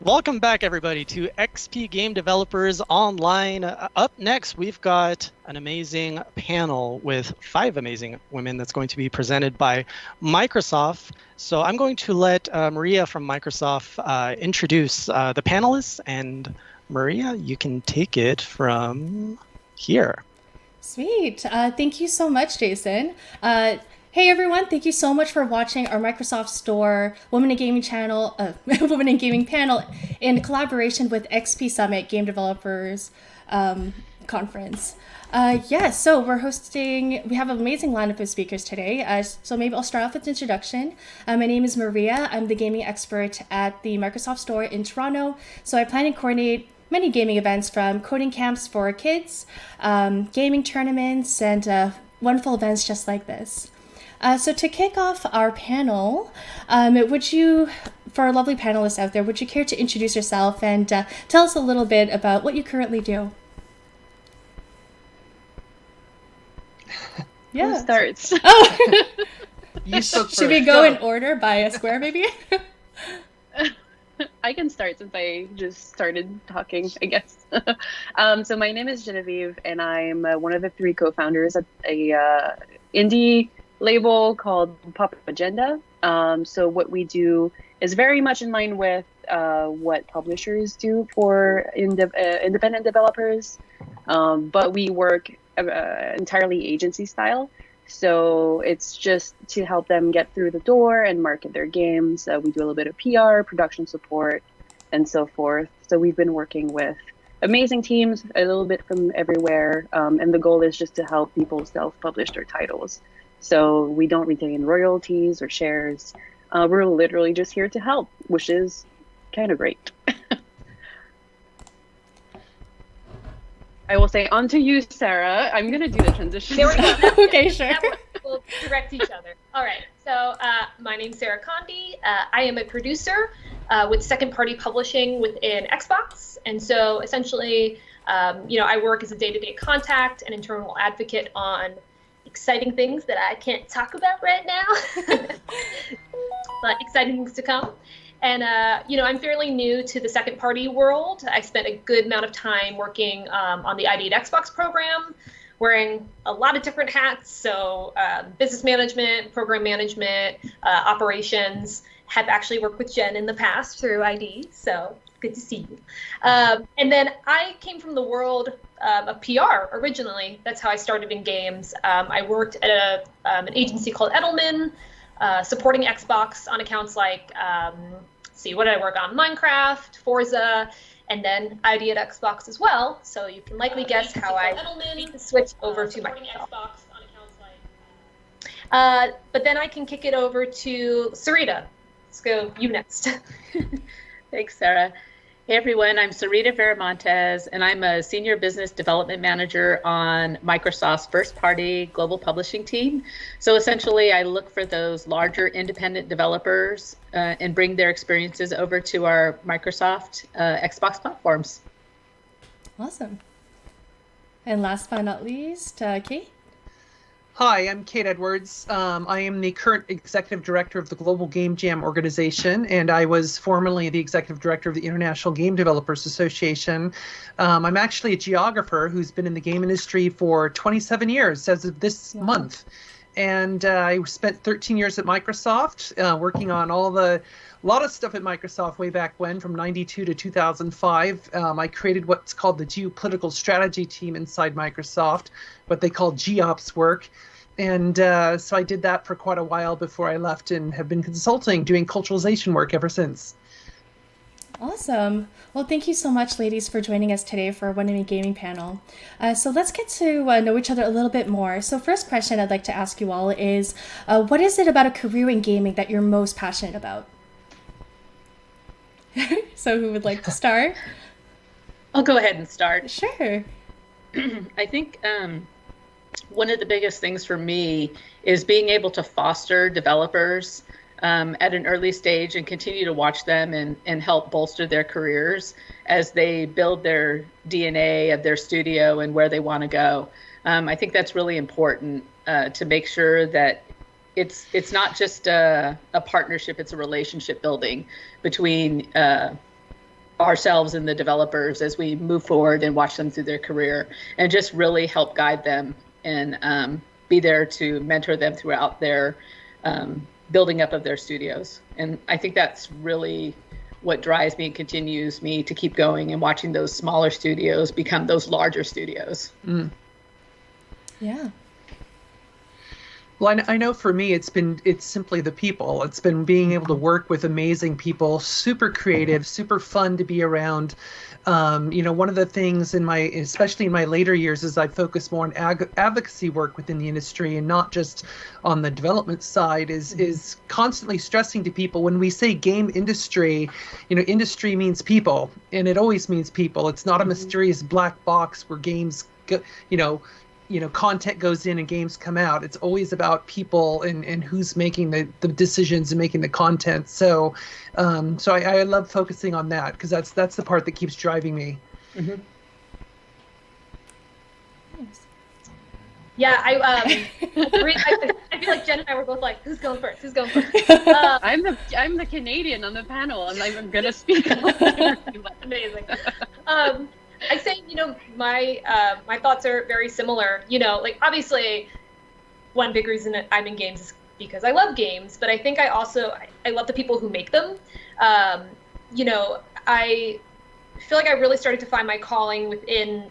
Welcome back, everybody, to XP Game Developers Online. Up next, we've got an amazing panel with 5 amazing women that's going to be presented by Microsoft. So I'm going to let Maria from Microsoft introduce the panelists. And Maria, you can take it from here. Sweet. Thank you so much, Jason. Hey everyone, thank you so much for watching our Microsoft Store Women in Gaming channel, Women in Gaming panel in collaboration with XP Summit Game Developers Conference. So we're hosting, we have an amazing lineup of speakers today. So maybe I'll start off with an introduction. My name is Maria. I'm the gaming expert at the Microsoft Store in Toronto. So I plan and coordinate many gaming events from coding camps for kids, gaming tournaments, and wonderful events just like this. So to kick off our panel, would you, for our lovely panelists out there, would you care to introduce yourself and tell us a little bit about what you currently do? Yeah. Who starts? Oh, should we go in order by a square, maybe? I can start since I just started talking, I guess. So my name is Genevieve, and I'm one of the 3 co-founders at a indie label called Popagenda. So what we do is very much in line with what publishers do for independent developers, but we work entirely agency style. So it's just to help them get through the door and market their games. We do a little bit of PR, production support, and so forth. So we've been working with amazing teams, a little bit from everywhere. And the goal is just to help people self-publish their titles. So we don't retain royalties or shares. We're literally just here to help, which is kind of great. I will say on to you, Sarah. I'm going to do the transition. There we go. Okay, sure. We'll direct each other. All right. So my name's Sarah Conde. I am a producer with second-party publishing within Xbox. And so essentially, I work as a day-to-day contact and internal advocate on exciting things that I can't talk about right now, but exciting things to come. And, I'm fairly new to the second party world. I spent a good amount of time working on the ID at Xbox program, wearing a lot of different hats. So business management, program management, operations, have actually worked with Jen in the past through ID. So good to see you. And then I came from the world of PR originally. That's how I started in games. I worked at an agency called Edelman, supporting Xbox on accounts like, what did I work on? Minecraft, Forza, and then ID at Xbox as well. So you can likely guess how I switched over to Microsoft. But then I can kick it over to Sarita. Let's go, you next. Thanks, Sarah. Hey everyone, I'm Sarita Viramontez, and I'm a Senior Business Development Manager on Microsoft's first-party global publishing team. So essentially, I look for those larger independent developers and bring their experiences over to our Microsoft Xbox platforms. Awesome. And last but not least, Kate? Hi, I'm Kate Edwards. I am the current Executive Director of the Global Game Jam organization, and I was formerly the Executive Director of the International Game Developers Association. I'm actually a geographer who's been in the game industry for 27 years as of this month. And I spent 13 years at Microsoft, working on a lot of stuff at Microsoft way back when, from 92 to 2005. I created what's called the geopolitical strategy team inside Microsoft, what they call GOps work. And so I did that for quite a while before I left and have been consulting, doing culturalization work ever since. Awesome. Well, thank you so much, ladies, for joining us today for our Women in Gaming panel. So let's get to know each other a little bit more. So first question I'd like to ask you all is, what is it about a career in gaming that you're most passionate about? So who would like to start? I'll go ahead and start. Sure. I think one of the biggest things for me is being able to foster developers at an early stage and continue to watch them and help bolster their careers as they build their DNA of their studio and where they want to go. I think that's really important to make sure that it's not just a partnership, it's a relationship building between ourselves and the developers as we move forward and watch them through their career, and just really help guide them and be there to mentor them throughout their building up of their studios. And I think that's really what drives me and continues me to keep going and watching those smaller studios become those larger studios. Yeah. Well, I know for me, it's simply the people. It's been being able to work with amazing people, super creative, super fun to be around. One of the things especially in my later years, is I focus more on advocacy work within the industry and not just on the development side, is constantly stressing to people, when we say game industry, industry means people, and it always means people. It's not a mysterious black box where games go, content goes in and games come out. It's always about people and who's making the decisions and making the content. So I love focusing on that, because that's the part that keeps driving me. Mm-hmm. Yeah, I feel like Jen and I were both like, who's going first? Who's going first? I'm the Canadian on the panel, and I'm gonna speak. Amazing. I say, my thoughts are very similar. Like, obviously, one big reason that I'm in games is because I love games, but I think I love the people who make them. I feel like I really started to find my calling within,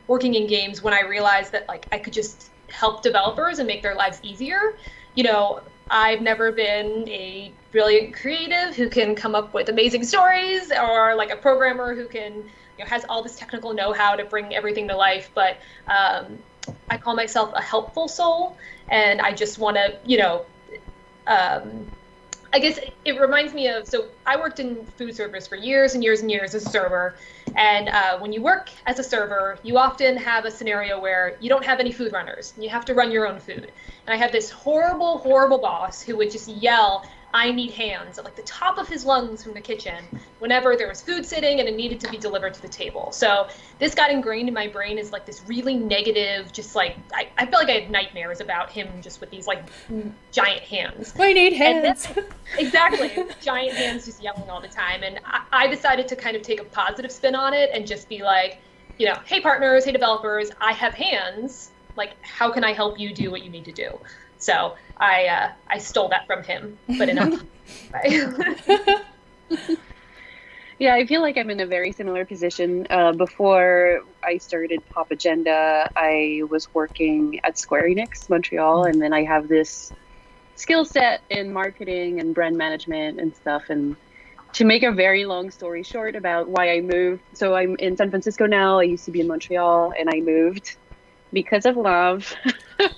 working in games when I realized that, like, I could just help developers and make their lives easier. I've never been a brilliant creative who can come up with amazing stories, or like a programmer who can has all this technical know-how to bring everything to life, but I call myself a helpful soul, and I just want to, I guess it reminds me of, so I worked in food service for years and years and years as a server, and when you work as a server, you often have a scenario where you don't have any food runners, and you have to run your own food. And I had this horrible, horrible boss who would just yell, "I need hands," at like the top of his lungs from the kitchen whenever there was food sitting and it needed to be delivered to the table. So this got ingrained in my brain as like this really negative, just like, I feel like I had nightmares about him just with these like giant hands. I need hands. Exactly. Giant hands just yelling all the time. And I decided to kind of take a positive spin on it and just be like, hey partners, hey developers, I have hands. Like, how can I help you do what you need to do? So I stole that from him, but enough. Yeah, I feel like I'm in a very similar position. Before I started Popagenda, I was working at Square Enix Montreal, and then I have this skill set in marketing and brand management and stuff. And to make a very long story short about why I moved, so I'm in San Francisco now. I used to be in Montreal, and I moved because of love.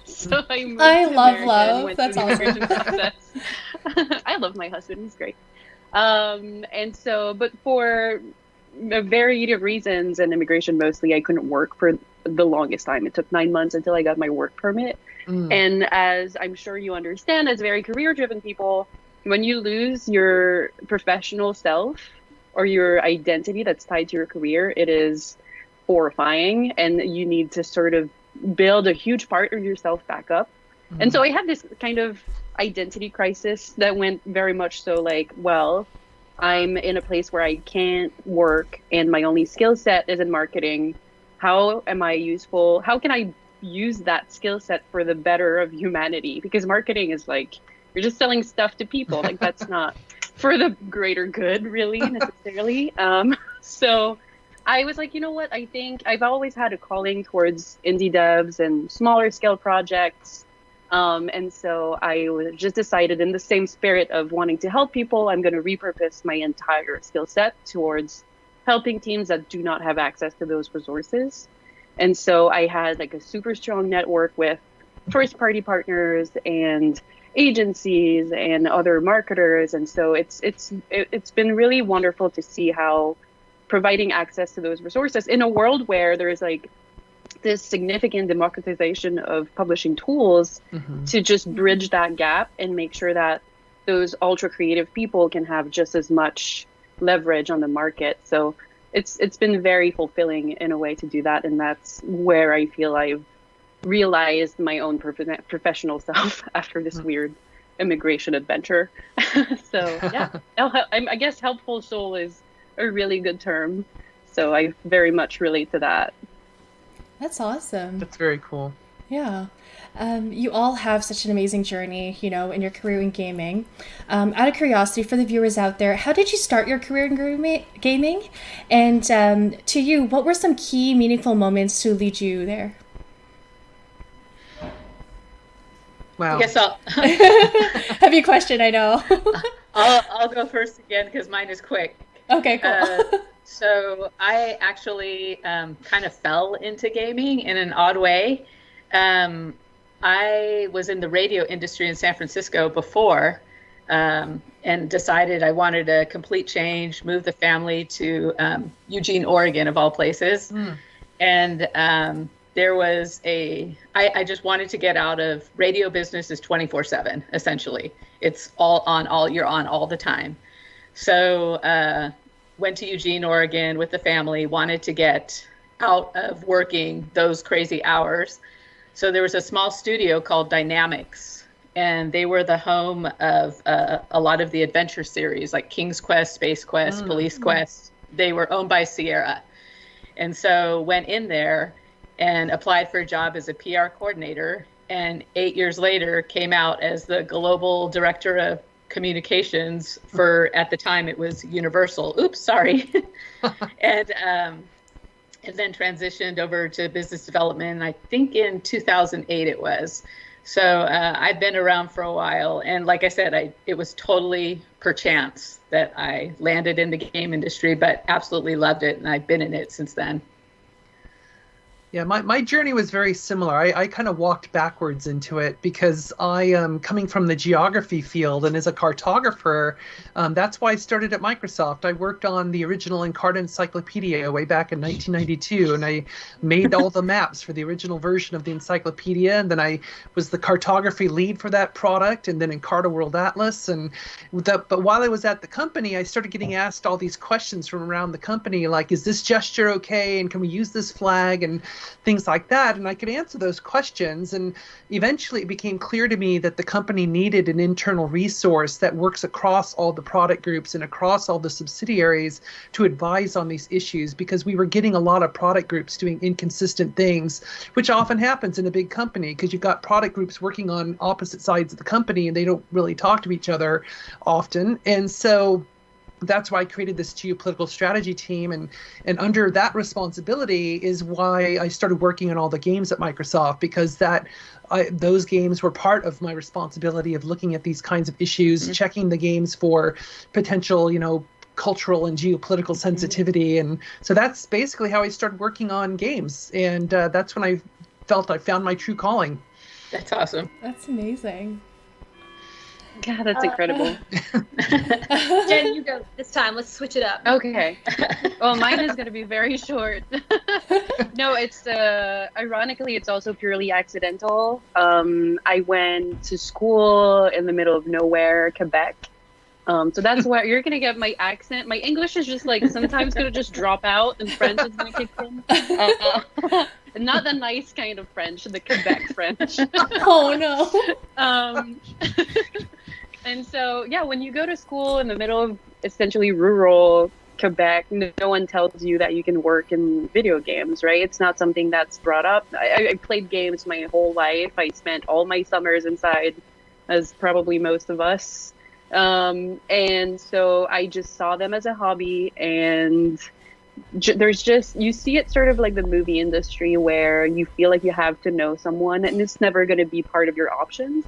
So I love love. That's awesome. I love my husband. He's great. But for a variety of reasons, and immigration mostly, I couldn't work for the longest time. It took 9 months until I got my work permit. And as I'm sure you understand, as very career-driven people, when you lose your professional self or your identity that's tied to your career, it is horrifying, and you need to sort of build a huge part of yourself back up. And so I had this kind of identity crisis that went very much so like, well, I'm in a place where I can't work and my only skill set is in marketing. How am I useful? How can I use that skill set for the better of humanity? Because marketing is like, you're just selling stuff to people. Like, that's not for the greater good, really, necessarily. So I was like, you know what? I think I've always had a calling towards indie devs and smaller scale projects. And so I just decided, in the same spirit of wanting to help people, I'm going to repurpose my entire skill set towards helping teams that do not have access to those resources. And so I had like a super strong network with first party partners and agencies and other marketers. And so it's been really wonderful to see how providing access to those resources in a world where there's like this significant democratization of publishing tools to just bridge that gap and make sure that those ultra creative people can have just as much leverage on the market. So it's been very fulfilling in a way to do that. And that's where I feel I've realized my own professional self after this weird immigration adventure. So yeah, I guess helpful soul is a really good term. So I very much relate to that. That's awesome. That's very cool. Yeah. You all have such an amazing journey, you know, in your career in gaming. Out of curiosity, for the viewers out there, how did you start your career in gaming? And to you, what were some key meaningful moments to lead you there? Wow. I guess I'll Heavy question, I know. I'll go first again because mine is quick. Okay, cool. So I actually kind of fell into gaming in an odd way. I was in the radio industry in San Francisco before, and decided I wanted a complete change, move the family to Eugene, Oregon, of all places. And there was I just wanted to get out of radio business is 24/7, essentially. It's you're on all the time. So went to Eugene, Oregon with the family, wanted to get out of working those crazy hours. So there was a small studio called Dynamics, and they were the home of a lot of the adventure series like King's Quest, Space Quest, Police Quest. They were owned by Sierra. And so went in there and applied for a job as a PR coordinator. And 8 years later came out as the global director of communications for, at the time it was Universal. Oops, sorry. And then transitioned over to business development, I think in 2008 it was. So I've been around for a while. And like I said, it was totally perchance that I landed in the game industry, but absolutely loved it. And I've been in it since then. Yeah, my journey was very similar. I kind of walked backwards into it because I am coming from the geography field, and as a cartographer, that's why I started at Microsoft. I worked on the original Encarta Encyclopedia way back in 1992, and I made all the maps for the original version of the encyclopedia, and then I was the cartography lead for that product, and then Encarta World Atlas. But while I was at the company, I started getting asked all these questions from around the company, like, is this gesture okay, and can we use this flag, and things like that, and I could answer those questions. And eventually it became clear to me that the company needed an internal resource that works across all the product groups and across all the subsidiaries to advise on these issues, because we were getting a lot of product groups doing inconsistent things, which often happens in a big company because you've got product groups working on opposite sides of the company and they don't really talk to each other often. And so that's why I created this geopolitical strategy team, and under that responsibility is why I started working on all the games at Microsoft, because those games were part of my responsibility of looking at these kinds of issues, checking the games for potential, cultural and geopolitical sensitivity. And so that's basically how I started working on games, and that's when I felt I found my true calling. That's awesome. That's amazing. God, that's incredible. Jen, you go this time. Let's switch it up. Okay. Well, mine is going to be very short. No, it's ironically, it's also purely accidental. I went to school in the middle of nowhere, Quebec. So that's why you're going to get my accent. My English is just like sometimes going to just drop out and French is going to kick in. Not the nice kind of French, the Quebec French. Oh, no. And so, yeah, when you go to school in the middle of essentially rural Quebec, no one tells you that you can work in video games, right? It's not something that's brought up. I played games my whole life. I spent all my summers inside, as probably most of us. And so I just saw them as a hobby, and there's just, you see it sort of like the movie industry where you feel like you have to know someone and it's never going to be part of your options.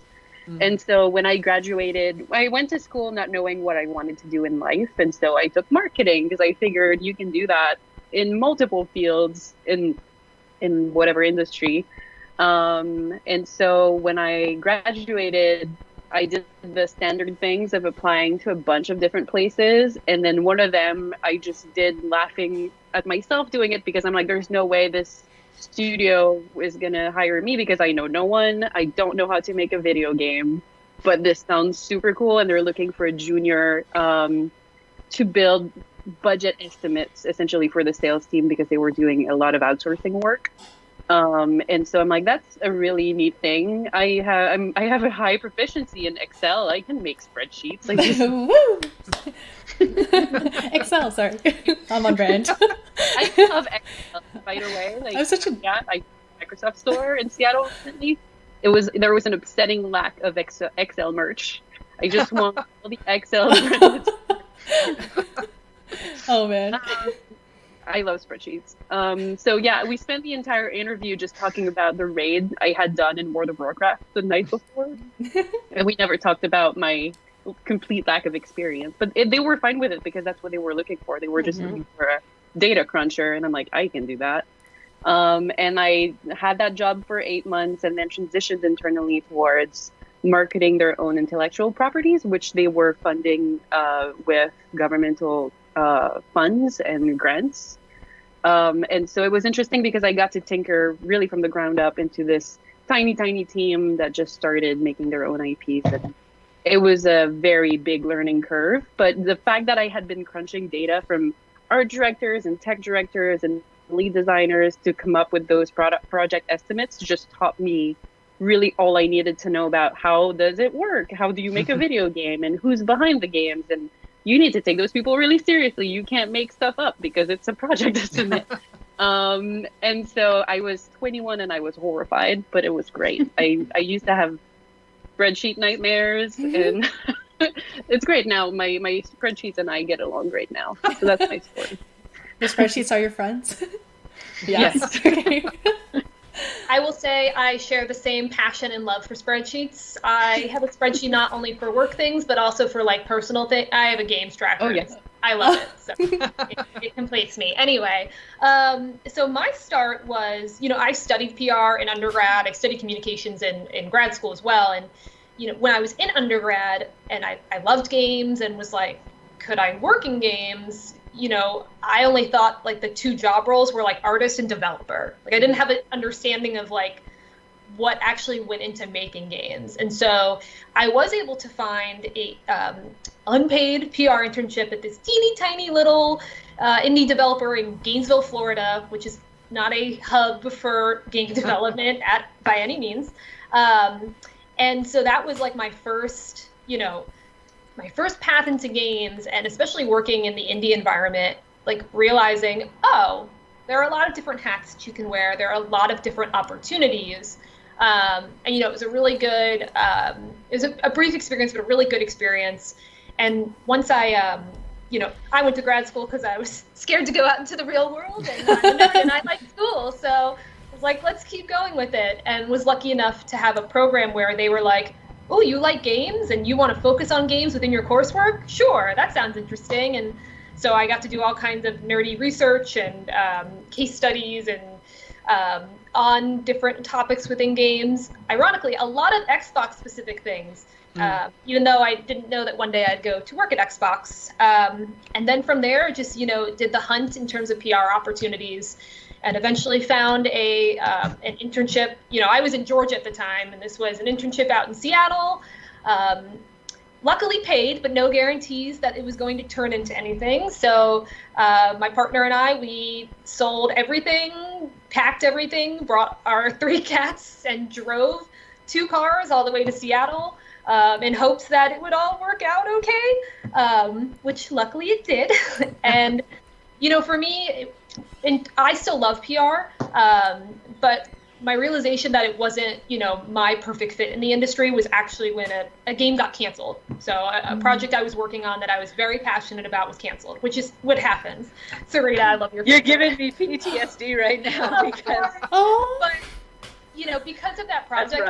And so when I graduated, I went to school not knowing what I wanted to do in life. And so I took marketing because I figured you can do that in multiple fields in whatever industry. And so when I graduated, I did the standard things of applying to a bunch of different places. And then one of them I just did laughing at myself doing it because I'm like, there's no way this studio is going to hire me because I know no one. I don't know how to make a video game, but this sounds super cool. And they're looking for a junior to build budget estimates essentially for the sales team because they were doing a lot of outsourcing work. And so I'm like, that's a really neat thing. I have a high proficiency in Excel. I can make spreadsheets. Like, Woo! Excel, sorry. I'm on brand. I love Excel right away. Like, I'm such a... yeah, I Microsoft Store in Seattle recently. There was an upsetting lack of Excel merch. I just want all the Excel. Oh man. I love spreadsheets. So yeah, we spent the entire interview just talking about the raid I had done in World of Warcraft the night before, and we never talked about my complete lack of experience. But they were fine with it because that's what they were looking for. They were just looking for a data cruncher, and I'm like, I can do that. And I had that job for 8 months, and then transitioned internally towards marketing their own intellectual properties, which they were funding with governmental funds and grants. And so it was interesting because I got to tinker really from the ground up into this tiny team that just started making their own IPs. And it was a very big learning curve. But the fact that I had been crunching data from art directors and tech directors and lead designers to come up with those project estimates just taught me really all I needed to know about how does it work? How do you make a video game, and who's behind the games? And you need to take those people really seriously. You can't make stuff up because it's a project estimate. And so I was 21 and I was horrified, but it was great. I used to have spreadsheet nightmares, and it's great now. My spreadsheets and I get along great now. So that's my story. The spreadsheets are your friends? Yes. Okay. I will say I share the same passion and love for spreadsheets. I have a spreadsheet not only for work things, but also for like personal things. I have a games tracker. Oh, yes. I love it. So it completes me. Anyway, so my start was, I studied PR in undergrad. I studied communications in grad school as well. And, when I was in undergrad and I loved games and was like, could I work in games? I only thought like the two job roles were like artist and developer. Like I didn't have an understanding of like what actually went into making games. And so I was able to find a unpaid PR internship at this teeny tiny little indie developer in Gainesville, Florida, which is not a hub for game development by any means. And so that was like my first, my first path into games, and especially working in the indie environment, like realizing, oh, there are a lot of different hats that you can wear. There are a lot of different opportunities. And, it was a really good, it was a brief experience, but a really good experience. And once I went to grad school because I was scared to go out into the real world, and I liked school. So I was like, let's keep going with it. And was lucky enough to have a program where they were like, oh, you like games and you want to focus on games within your coursework? Sure, that sounds interesting. And so I got to do all kinds of nerdy research and case studies and on different topics within games. Ironically, a lot of Xbox specific things, even though I didn't know that one day I'd go to work at Xbox. And then from there, just, did the hunt in terms of PR opportunities, and eventually found an internship. I was in Georgia at the time, and this was an internship out in Seattle. Luckily paid, but no guarantees that it was going to turn into anything. So my partner and I, we sold everything, packed everything, brought our 3 cats, and drove 2 cars all the way to Seattle in hopes that it would all work out okay, which luckily it did. And, for me, and I still love PR, but my realization that it wasn't, my perfect fit in the industry was actually when a game got canceled. So a project I was working on that I was very passionate about was canceled, which is what happens. Sarita, I love your You're giving me PTSD right now because but because of that project,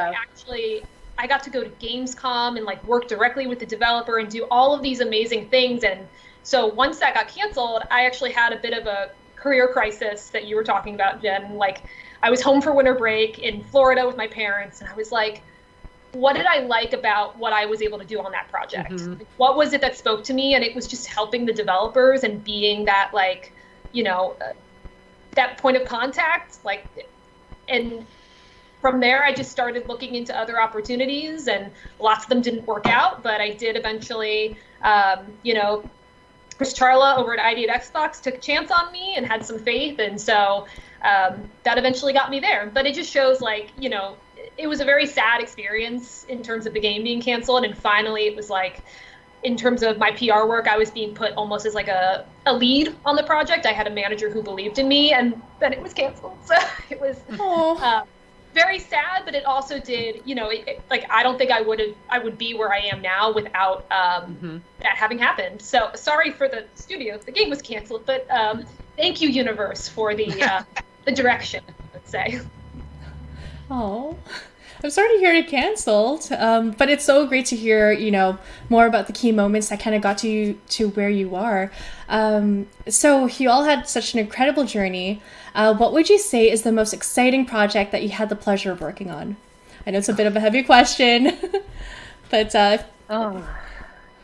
I got to go to Gamescom and like work directly with the developer and do all of these amazing things. And so once that got canceled, I actually had a bit of a career crisis that you were talking about, Jen. Like, I was home for winter break in Florida with my parents, and I was like, what did I like about what I was able to do on that project? Like, what was it that spoke to me? And it was just helping the developers and being that, like, that point of contact. Like, and from there, I just started looking into other opportunities, and lots of them didn't work out, but I did eventually, Chris Charla over at ID at Xbox took a chance on me and had some faith, and so that eventually got me there. But it just shows, like, you know, it was a very sad experience in terms of the game being canceled, and finally it was like, in terms of my PR work, I was being put almost as like a lead on the project. I had a manager who believed in me, and then it was canceled. So it was very sad, but it also did, you know, like, I don't think I would be where I am now without that having happened. So sorry for the studio, the game was canceled, but thank you, universe, for the direction, let's say. Oh, I'm sorry to hear it canceled, but it's so great to hear, you know, more about the key moments that kind of got you to where you are. So you all had such an incredible journey. What would you say is the most exciting project that you had the pleasure of working on? I know it's a bit of a heavy question, but that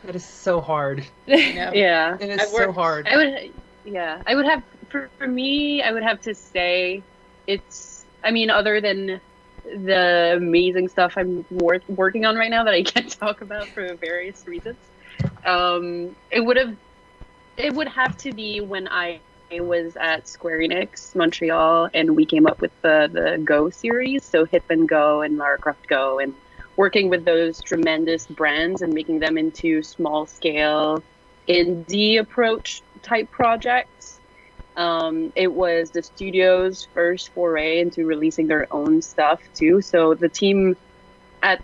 is so hard. Yeah, it is so hard. I would have, for me, I would have to say it's, I mean, other than the amazing stuff I'm working on right now that I can't talk about for various reasons, it would have to be when I was at Square Enix Montreal and we came up with the Go series, so Hitman Go and Lara Croft Go, and working with those tremendous brands and making them into small scale indie approach type projects. It was the studio's first foray into releasing their own stuff too. So the team at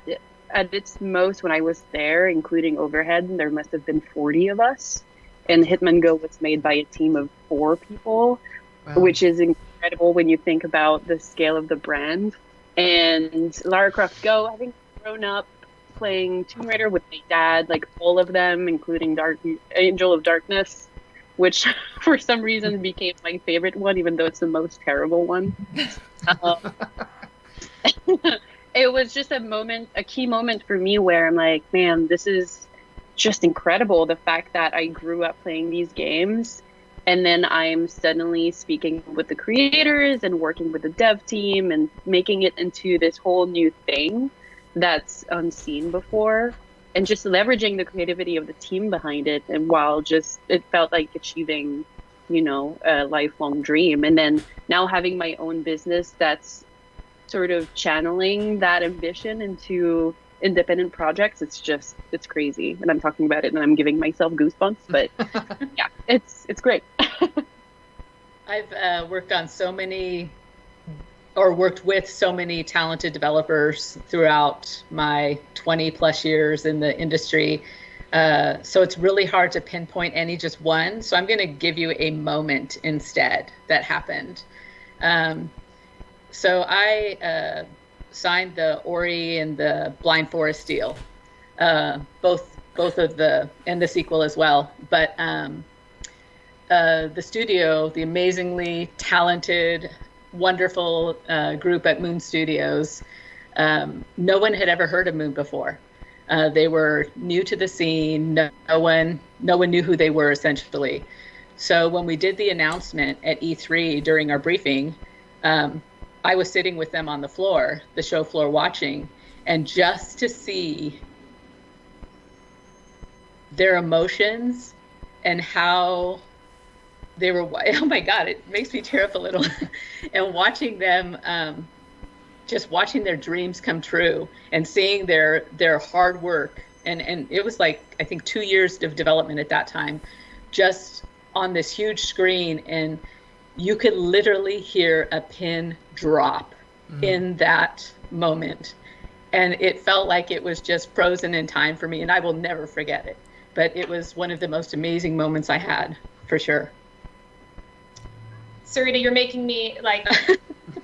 its most when I was there, including overhead, there must have been 40 of us. And Hitman Go was made by a team of 4 people, wow, which is incredible when you think about the scale of the brand. And Lara Croft Go, having grown up playing Tomb Raider with my dad, like all of them, including Angel of Darkness, which for some reason became my favorite one, even though it's the most terrible one. It was just a key moment for me where I'm like, man, this is just incredible. The fact that I grew up playing these games and then I'm suddenly speaking with the creators and working with the dev team and making it into this whole new thing that's unseen before, and just leveraging the creativity of the team behind it, and while just it felt like achieving, you know, a lifelong dream. And then now having my own business that's sort of channeling that ambition into independent projects, it's crazy. And I'm talking about it and I'm giving myself goosebumps, but yeah, it's great. I've worked with so many talented developers throughout my 20 plus years in the industry. So it's really hard to pinpoint any just one. So I'm going to give you a moment instead that happened. So I signed the Ori and the Blind Forest deal, both of and the sequel as well. But the studio, the amazingly talented, wonderful group at Moon Studios, no one had ever heard of Moon before. They were new to the scene. No one knew who they were, essentially. So when we did the announcement at E3 during our briefing, I was sitting with them on the show floor watching, and just to see their emotions and how they were, oh my God, it makes me tear up a little. And watching them, just watching their dreams come true and seeing their hard work. And it was like, I think 2 years of development at that time, just on this huge screen. And you could literally hear a pin drop in that moment. And it felt like it was just frozen in time for me, and I will never forget it. But it was one of the most amazing moments I had, for sure. Sarita, you're making me, like,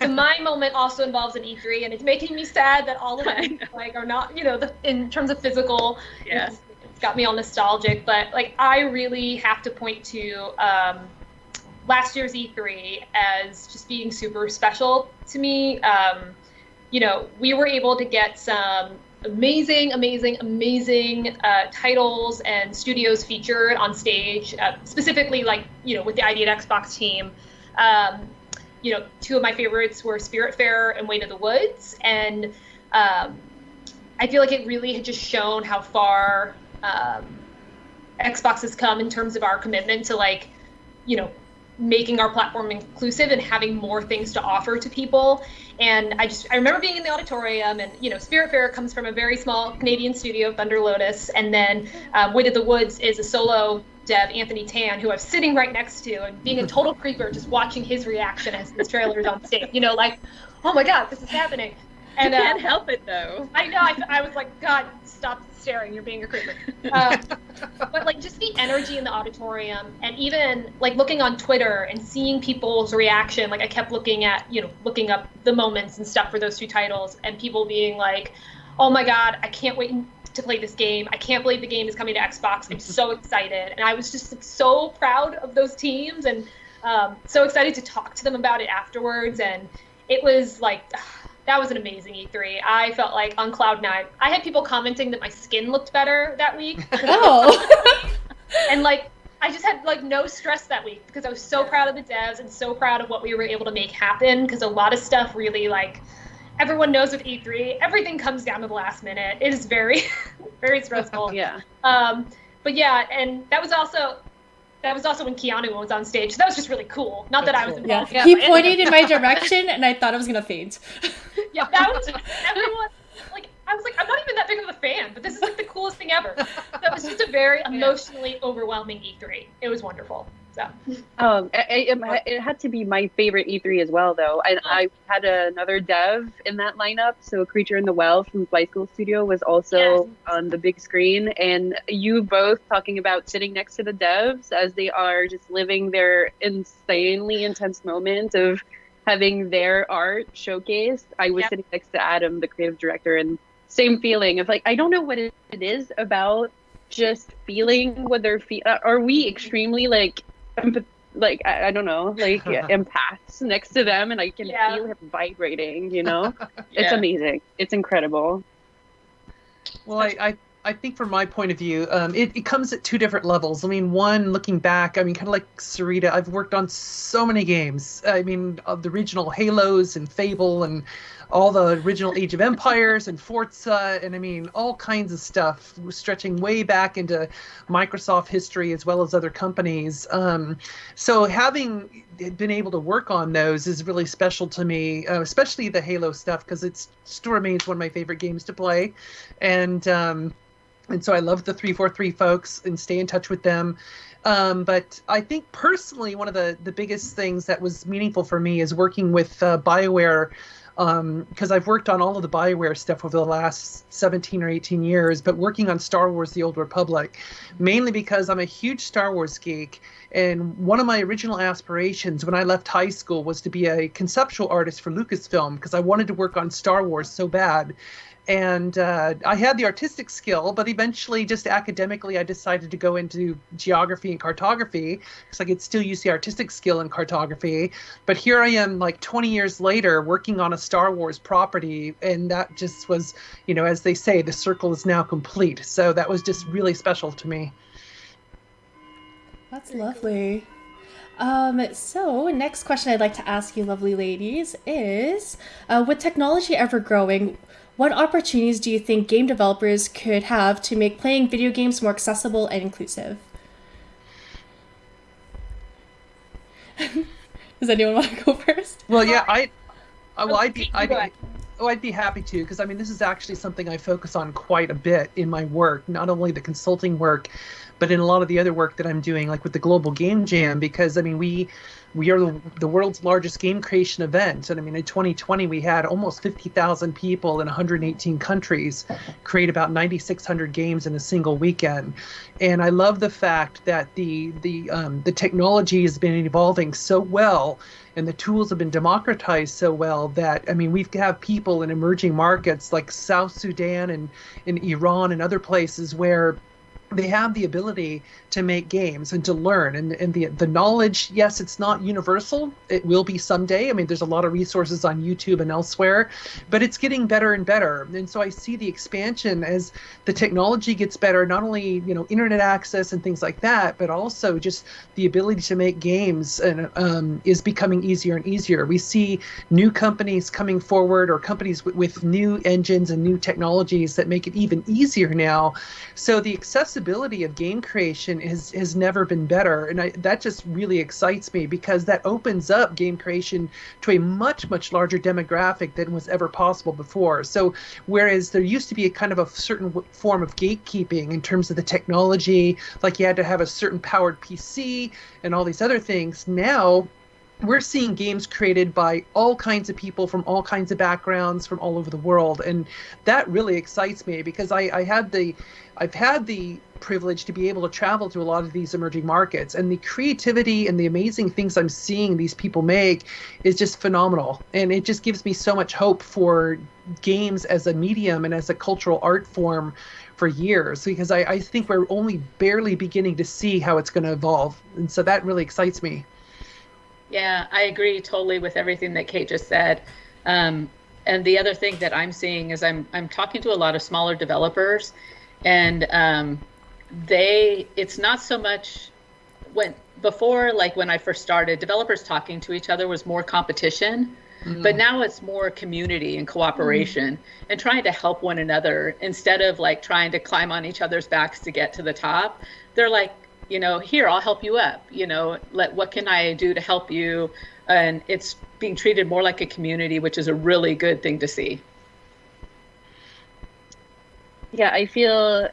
so my moment also involves an E3, and it's making me sad that all of them, like, are not, you know, in terms of physical, yeah, it's got me all nostalgic. But, like, I really have to point to last year's E3 as just being super special to me. You know, we were able to get some amazing titles and studios featured on stage, specifically, like, you know, with the ID at Xbox team. You know, 2 of my favorites were Spiritfarer and Way to the Woods, and I feel like it really had just shown how far Xbox has come in terms of our commitment to like, you know, making our platform inclusive and having more things to offer to people. And I remember being in the auditorium, and you know, Spiritfarer comes from a very small Canadian studio, Thunder Lotus, and then Wit of the Woods is a solo dev, Anthony Tan, who I'm sitting right next to, and being a total creeper, just watching his reaction as his trailer is on stage. You know, like, oh my God, this is happening. And you can't help it though. I know. I was like, God, stop staring. You're being a creeper. But like just the energy in the auditorium, and even like looking on Twitter and seeing people's reaction. Like I kept looking up the moments and stuff for those two titles, and people being like, oh my God, I can't wait to play this game. I can't believe the game is coming to Xbox. I'm so excited. And I was just like, so proud of those teams, and so excited to talk to them about it afterwards. And it was like, that was an amazing E3. I felt like on cloud nine. I had people commenting that my skin looked better that week. Oh. And like, I just had like no stress that week because I was so proud of the devs and so proud of what we were able to make happen. Because a lot of stuff really, like, everyone knows with E3, everything comes down to the last minute. It is very, very stressful. Yeah. But yeah, and that was also when Keanu was on stage. So that was just really cool. Not that I was involved. Yeah. He pointed in my direction, and I thought I was gonna faint. Yeah, that was everyone. Like, I was like, I'm not even that big of a fan, but this is like the coolest thing ever. That was just a very emotionally overwhelming E3. It was wonderful. So. It had to be my favorite E3 as well, though. I had another dev in that lineup. So A Creature in the Well from Flight School Studio was also on the big screen. And you both talking about sitting next to the devs as they are just living their insanely intense moment of having their art showcased. I was sitting next to Adam, the creative director, and same feeling of like, I don't know what it is about just feeling what they're feeling. Are we extremely like I don't know, like empaths next to them, and I can feel him vibrating, you know? It's amazing. It's incredible. Well, I think from my point of view, it comes at two different levels. I mean, one, looking back, I mean, kind of like Sarita, I've worked on so many games. I mean, the original Halos and Fable and all the original Age of Empires and Forza, and I mean, all kinds of stuff stretching way back into Microsoft history as well as other companies. So having been able to work on those is really special to me, especially the Halo stuff, because it still remains one of my favorite games to play. And so I love the 343 folks and stay in touch with them. But I think personally, one of the biggest things that was meaningful for me is working with BioWare, because I've worked on all of the BioWare stuff over the last 17 or 18 years, but working on Star Wars: The Old Republic, mainly because I'm a huge Star Wars geek. And one of my original aspirations when I left high school was to be a conceptual artist for Lucasfilm, because I wanted to work on Star Wars so bad. And I had the artistic skill, but eventually just academically I decided to go into geography and cartography because I could still use the artistic skill in cartography. But here I am like 20 years later working on a Star Wars property, and that just was, you know, as they say, the circle is now complete. So that was just really special to me. That's lovely. So next question I'd like to ask you lovely ladies is, with technology ever growing, what opportunities do you think game developers could have to make playing video games more accessible and inclusive? Does anyone want to go first? Well, yeah, I'd be happy to, because I mean, this is actually something I focus on quite a bit in my work, not only the consulting work, but in a lot of the other work that I'm doing, like with the Global Game Jam, because I mean, we are the world's largest game creation event. And I mean, in 2020, we had almost 50,000 people in 118 countries create about 9,600 games in a single weekend. And I love the fact that the technology has been evolving so well, and the tools have been democratized so well that, I mean, we have people in emerging markets like South Sudan and in Iran and other places where they have the ability to make games and to learn, and the knowledge, yes, it's not universal. It will be someday. I mean, there's a lot of resources on YouTube and elsewhere, but it's getting better and better. And so I see the expansion as the technology gets better, not only, you know, internet access and things like that, but also just the ability to make games and is becoming easier and easier. We see new companies coming forward, or companies with new engines and new technologies that make it even easier now. So the accessibility accessibility of game creation has never been better. And that just really excites me, because that opens up game creation to a much, much larger demographic than was ever possible before. So whereas there used to be a kind of a certain form of gatekeeping in terms of the technology, like you had to have a certain powered PC and all these other things, now we're seeing games created by all kinds of people from all kinds of backgrounds from all over the world, and that really excites me, because I've had the privilege to be able to travel to a lot of these emerging markets, and the creativity and the amazing things I'm seeing these people make is just phenomenal, and it just gives me so much hope for games as a medium and as a cultural art form for years, because I think we're only barely beginning to see how it's going to evolve, and so that really excites me. Yeah, I agree totally with everything that Kate just said. And the other thing that I'm seeing is I'm talking to a lot of smaller developers, and it's not so much before, like when I first started, developers talking to each other was more competition, but now it's more community and cooperation and trying to help one another instead of like trying to climb on each other's backs to get to the top. They're like, here, I'll help you up, what can I do to help you? And it's being treated more like a community, which is a really good thing to see. Yeah, I feel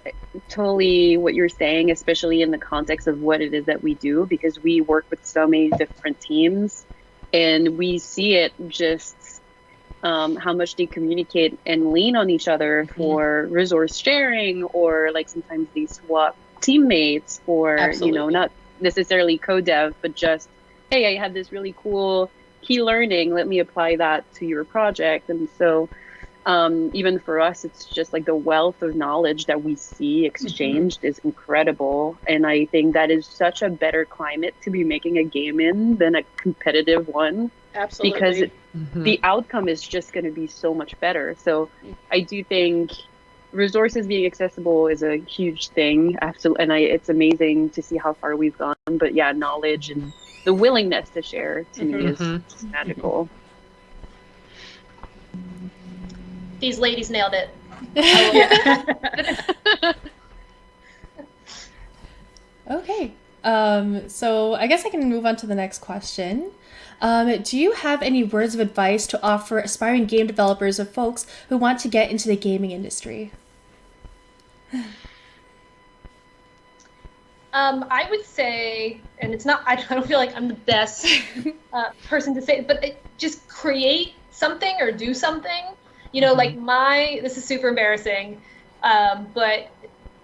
totally what you're saying, especially in the context of what it is that we do, because we work with so many different teams, and we see it just how much they communicate and lean on each other for resource sharing, or like sometimes they swap teammates for not necessarily code dev, but just, hey, I had this really cool key learning, let me apply that to your project. And so even for us, it's just like the wealth of knowledge that we see exchanged is incredible, and I think that is such a better climate to be making a game in than a competitive one. Absolutely. Because the outcome is just going to be so much better. So I do think resources being accessible is a huge thing. Absolutely. And it's amazing to see how far we've gone. But yeah, knowledge and the willingness to share to me is magical. These ladies nailed it. Okay. So I guess I can move on to the next question. Do you have any words of advice to offer aspiring game developers or folks who want to get into the gaming industry? I would say, and it's not, I don't feel like I'm the best person to say it, but just create something or do something. Like this is super embarrassing, but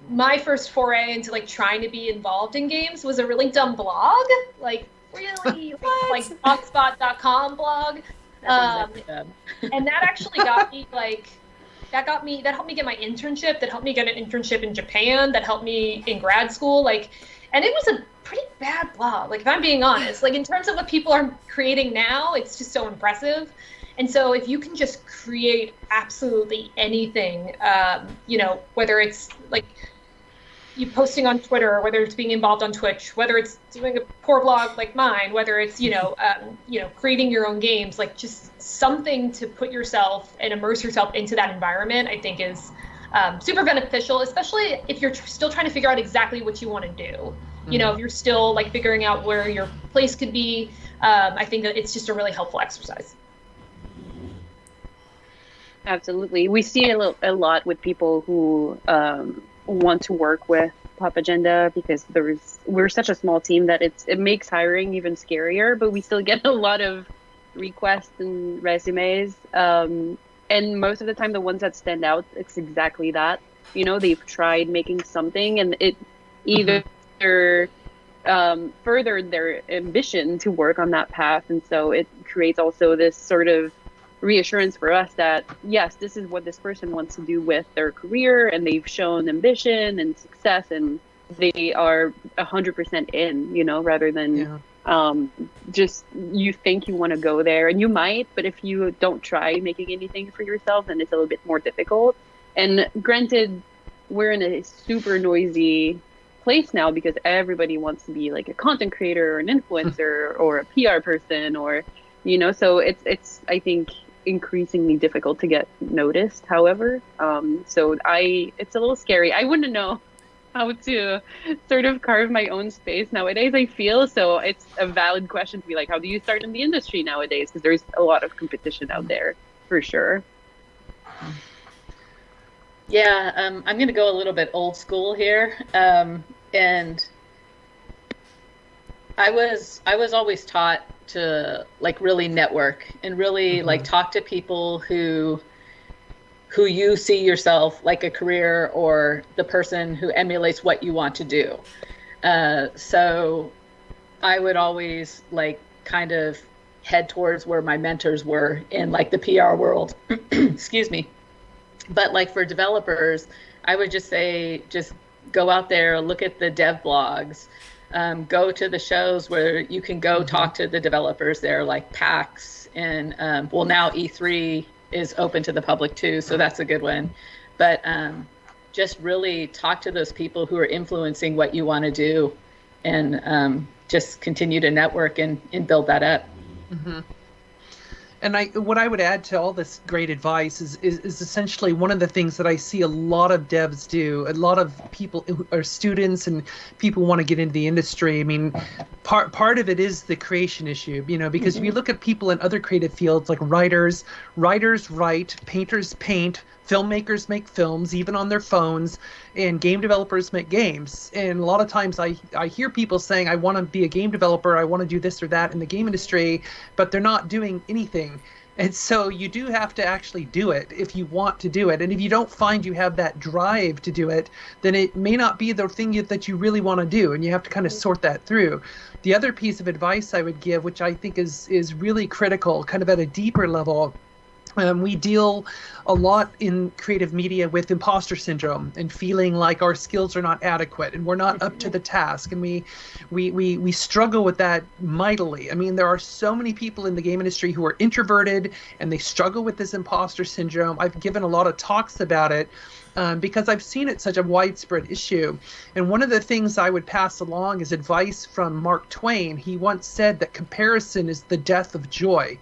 my first foray into like trying to be involved in games was a really dumb blog, like really like blogspot.com blog. And that actually got me that helped me get my internship, that helped me get an internship in Japan, that helped me in grad school, and it was a pretty bad blog, like if I'm being honest, like in terms of what people are creating now, it's just so impressive. And so if you can just create absolutely anything, whether it's like you posting on Twitter, whether it's being involved on Twitch, whether it's doing a core blog like mine, whether it's, creating your own games, like just something to put yourself and immerse yourself into that environment, I think is super beneficial, especially if you're still trying to figure out exactly what you want to do. If you're still like figuring out where your place could be, I think that it's just a really helpful exercise. Absolutely. We see a lot with people who want to work with Popagenda, because we're such a small team that it makes hiring even scarier, but we still get a lot of requests and resumes. And most of the time, the ones that stand out, it's exactly that. They've tried making something, and it either furthered their ambition to work on that path. And so it creates also this sort of reassurance for us that, yes, this is what this person wants to do with their career, and they've shown ambition and success, and they are 100% in, rather than just you think you want to go there, and you might, but if you don't try making anything for yourself, then it's a little bit more difficult. And granted, we're in a super noisy place now because everybody wants to be like a content creator or an influencer or a PR person, or so it's I think increasingly difficult to get noticed, however. So it's a little scary. I wouldn't know how to sort of carve my own space nowadays, I feel. So it's a valid question to be like, how do you start in the industry nowadays? Because there's a lot of competition out there, for sure. Yeah, I'm going to go a little bit old school here. And I was always taught to like really network and really like talk to people who you see yourself like a career or the person who emulates what you want to do. So I would always like kind of head towards where my mentors were in like the PR world. Excuse me. But like for developers, I would just say, just go out there, look at the dev blogs, go to the shows where you can go talk to the developers there, like PAX, and well, now E3 is open to the public too, so that's a good one. But just really talk to those people who are influencing what you want to do, and just continue to network and build that up. And what I would add to all this great advice is essentially one of the things that I see a lot of devs do, a lot of people who are students and people who want to get into the industry. I mean, part of it is the creation issue, you know, because if you look at people in other creative fields like writers write, painters paint, filmmakers make films, even on their phones, and game developers make games. And a lot of times I hear people saying, I want to be a game developer, I want to do this or that in the game industry, but they're not doing anything. And so you do have to actually do it if you want to do it. And if you don't find you have that drive to do it, then it may not be the thing that you really want to do. And you have to kind of sort that through. The other piece of advice I would give, which I think is really critical, kind of at a deeper level, we deal a lot in creative media with imposter syndrome and feeling like our skills are not adequate and we're not up to the task, and we struggle with that mightily. I mean, there are so many people in the game industry who are introverted and they struggle with this imposter syndrome. I've given a lot of talks about it because I've seen it such a widespread issue. And one of the things I would pass along is advice from Mark Twain. He once said that comparison is the death of joy.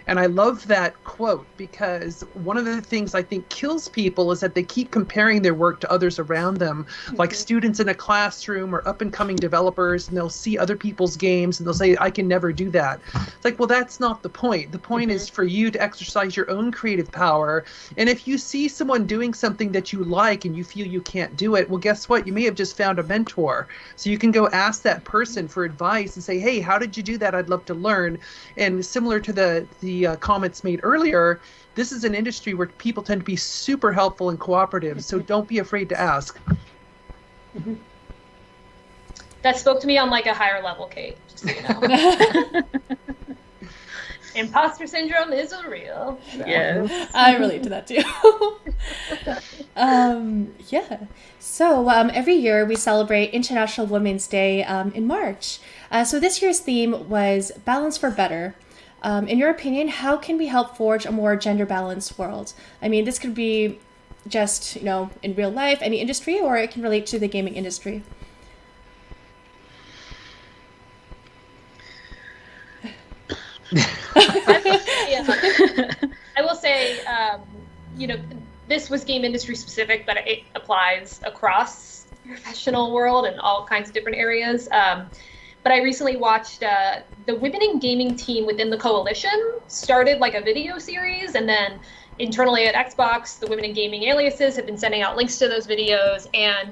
And I love that quote because one of the things I think kills people is that they keep comparing their work to others around them, like students in a classroom or up and coming developers, and they'll see other people's games and they'll say, I can never do that. It's like, well, that's not the point. The point is for you to exercise your own creative power. And if you see someone doing something that you like and you feel you can't do it, well, guess what? You may have just found a mentor. So you can go ask that person for advice and say, hey, how did you do that? I'd love to learn. And similar to the comments made earlier, this is an industry where people tend to be super helpful and cooperative, so don't be afraid to ask. That spoke to me on like a higher level, Kate, just so you know. Imposter syndrome is real. So. Yes. I relate to that too. Yeah. So every year we celebrate International Women's Day in March. So this year's theme was Balance for Better. In your opinion, how can we help forge a more gender balanced world? I mean, this could be just, you know, in real life, any industry, or it can relate to the gaming industry. I will say, you know, this was game industry specific, but it applies across the professional world and all kinds of different areas. But I recently watched the Women in Gaming team within the coalition started like a video series, and then internally at Xbox, the Women in Gaming aliases have been sending out links to those videos. And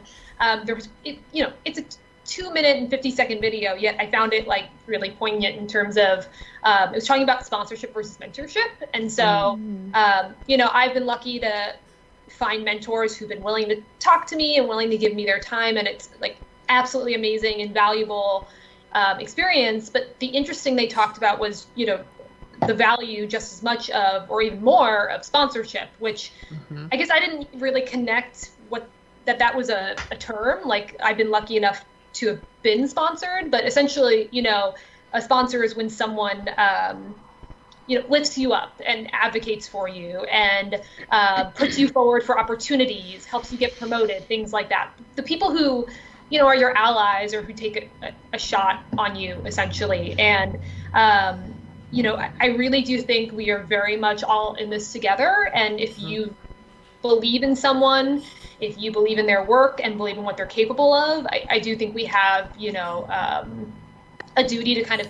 there was, you know, it's a 2-minute and 50-second video, yet I found it like really poignant in terms of it was talking about sponsorship versus mentorship. And so, you know, I've been lucky to find mentors who've been willing to talk to me and willing to give me their time, and it's like absolutely amazing and valuable experience. But the interesting they talked about was, you know, the value just as much of, or even more of, sponsorship, which I guess I didn't really connect that was a term. Like, I've been lucky enough to have been sponsored, but essentially, you know, a sponsor is when someone you know, lifts you up and advocates for you and puts you forward for opportunities, helps you get promoted, things like that. The people who, you know, are your allies or who take a shot on you, essentially. And, you know, I really do think we are very much all in this together. And if you believe in someone if you believe in their work and believe in what they're capable of, I do think we have, a duty to kind of,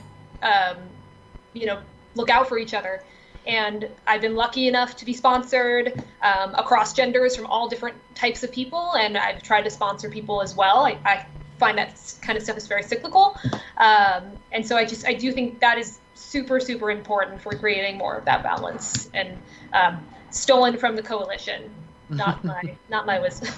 look out for each other. And I've been lucky enough to be sponsored across genders from all different types of people, and I've tried to sponsor people as well. I find that kind of stuff is very cyclical, and so I do think that is super, super important for creating more of that balance, and stolen from the coalition, not my wisdom.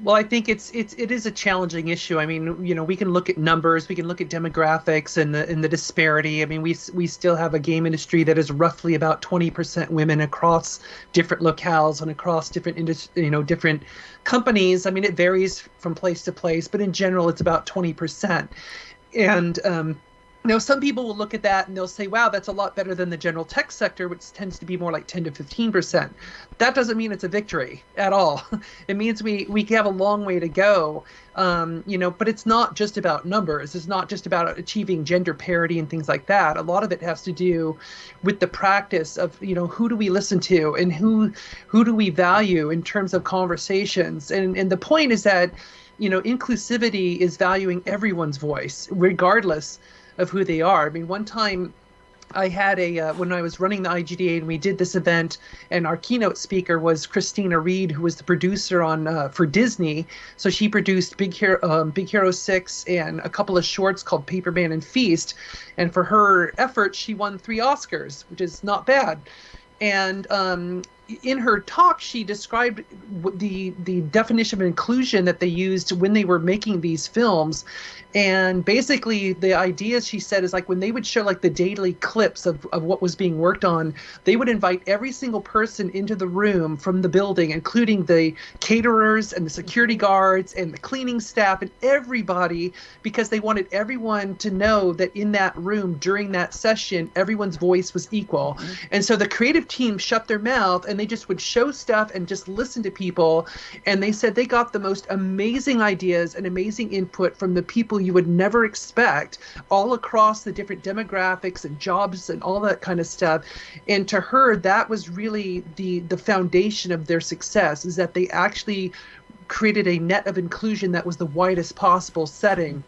Well, I think it is a challenging issue. I mean, we can look at numbers, we can look at demographics and the disparity. I mean, we still have a game industry that is roughly about 20% women across different locales and across different different companies. I mean, it varies from place to place, but in general, it's about 20%. And some people will look at that and they'll say, wow, that's a lot better than the general tech sector, which tends to be more like 10 to 15%. That doesn't mean it's a victory at all. It means we have a long way to go, but it's not just about numbers. It's not just about achieving gender parity and things like that. A lot of it has to do with the practice of, who do we listen to and who do we value in terms of conversations. And the point is that, inclusivity is valuing everyone's voice, regardless of who they are. I mean, one time I had when I was running the IGDA and we did this event, and our keynote speaker was Christina Reed, who was the producer for Disney. So she produced Big Hero 6 and a couple of shorts called Paperman and Feast. And for her efforts, she won 3 Oscars, which is not bad. And in her talk, she described the definition of inclusion that they used when they were making these films. And basically the idea, she said, is like when they would show like the daily clips of what was being worked on, they would invite every single person into the room from the building, including the caterers and the security guards and the cleaning staff and everybody, because they wanted everyone to know that in that room during that session, everyone's voice was equal. Mm-hmm. And so the creative team shut their mouth and they just would show stuff and just listen to people. And they said they got the most amazing ideas and amazing input from the people you would never expect, all across the different demographics and jobs and all that kind of stuff. And to her, that was really the foundation of their success, is that they actually created a net of inclusion that was the widest possible setting.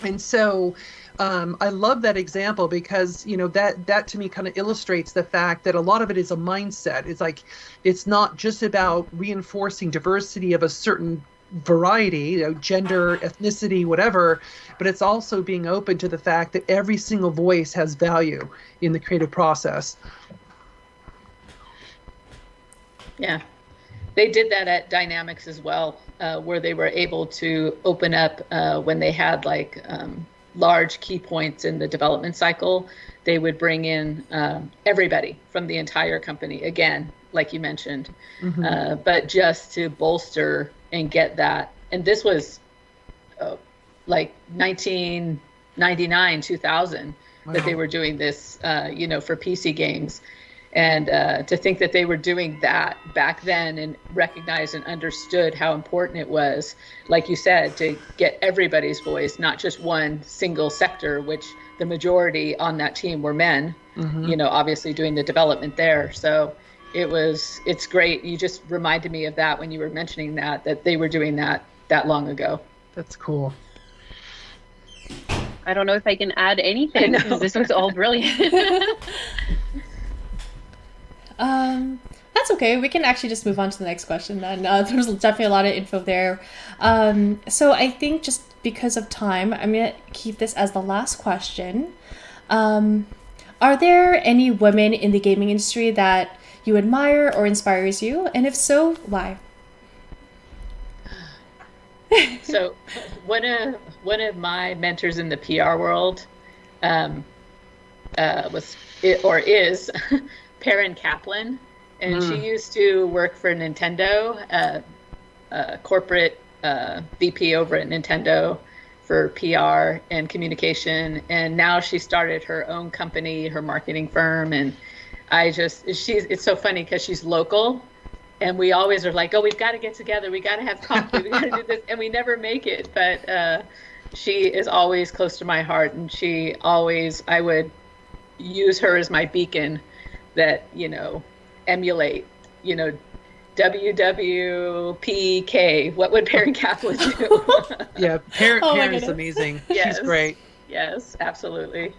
And so I love that example because, that to me kind of illustrates the fact that a lot of it is a mindset. It's like, it's not just about reinforcing diversity of a certain variety, gender, ethnicity, whatever, but it's also being open to the fact that every single voice has value in the creative process. Yeah, they did that at Dynamics as well, where they were able to open up when they had large key points in the development cycle. They would bring in everybody from the entire company, again, like you mentioned, mm-hmm. But just to bolster and get that. And this was 1999, 2000, wow, that they were doing this, for PC games. And to think that they were doing that back then and recognized and understood how important it was, like you said, to get everybody's voice, not just one single sector, which the majority on that team were men, mm-hmm. Obviously doing the development there. So it's great. You just reminded me of that when you were mentioning that they were doing that long ago. That's cool. I don't know if I can add anything because this was all brilliant. That's okay. We can actually just move on to the next question then. There's definitely a lot of info there. So I think just because of time, I'm going to keep this as the last question. Are there any women in the gaming industry that you admire or inspires you? And if so, why? So one of my mentors in the PR world is Perrin Kaplan, and she used to work for Nintendo, corporate VP over at Nintendo for PR and communication, and now she started her own company, her marketing firm, and it's so funny because she's local, and we always are like, oh, we've got to get together, we got to have coffee, we got to do this, and we never make it, but she is always close to my heart, and I would use her as my beacon that, emulate, WWPK. What would Perrin Kaplan do? Yeah, Perrin Oh my is goodness. amazing. Yes. She's great. Yes, absolutely.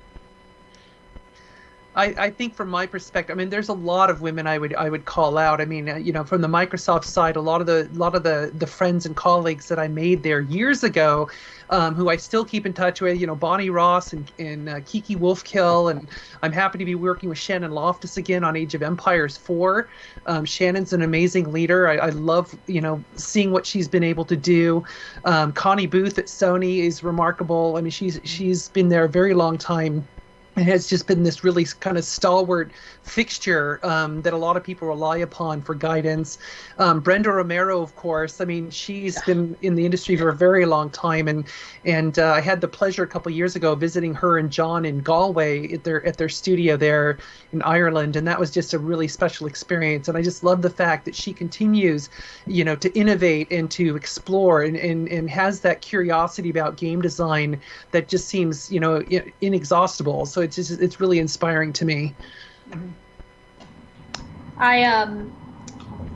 I think from my perspective, I mean, there's a lot of women I would call out. I mean, from the Microsoft side, a lot of the friends and colleagues that I made there years ago, who I still keep in touch with. Bonnie Ross and Kiki Wolfkill, and I'm happy to be working with Shannon Loftus again on Age of Empires 4. Shannon's an amazing leader. I love seeing what she's been able to do. Connie Booth at Sony is remarkable. I mean, she's been there a very long time. It has just been this really kind of stalwart fixture that a lot of people rely upon for guidance. Brenda Romero, of course. I mean, she's been in the industry for a very long time, and I had the pleasure a couple of years ago visiting her and John in Galway at their studio there in Ireland, and that was just a really special experience. And I just love the fact that she continues, to innovate and to explore and has that curiosity about game design that just seems, inexhaustible. So it's really inspiring to me.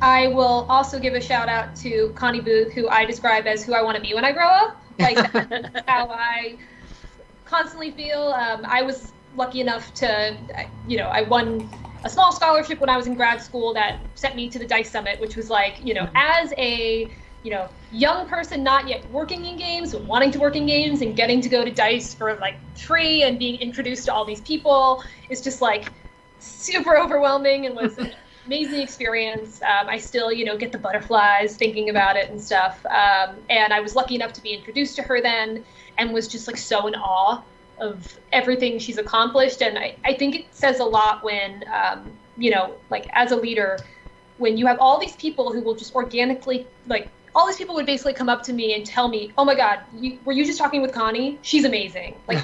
I will also give a shout out to Connie Booth, who I describe as who I want to be when I grow up. Like that's how I constantly feel. I was lucky enough to, I won a small scholarship when I was in grad school that sent me to the Dice Summit, which was like, as a young person not yet working in games, but wanting to work in games and getting to go to Dice for like free and being introduced to all these people is just like super overwhelming and was an amazing experience. I still, get the butterflies thinking about it and stuff. And I was lucky enough to be introduced to her then and was just like so in awe of everything she's accomplished. And I think it says a lot when, like as a leader, when you have all these people who will just organically, like all these people would basically come up to me and tell me, oh my God, were you just talking with Connie? She's amazing. Like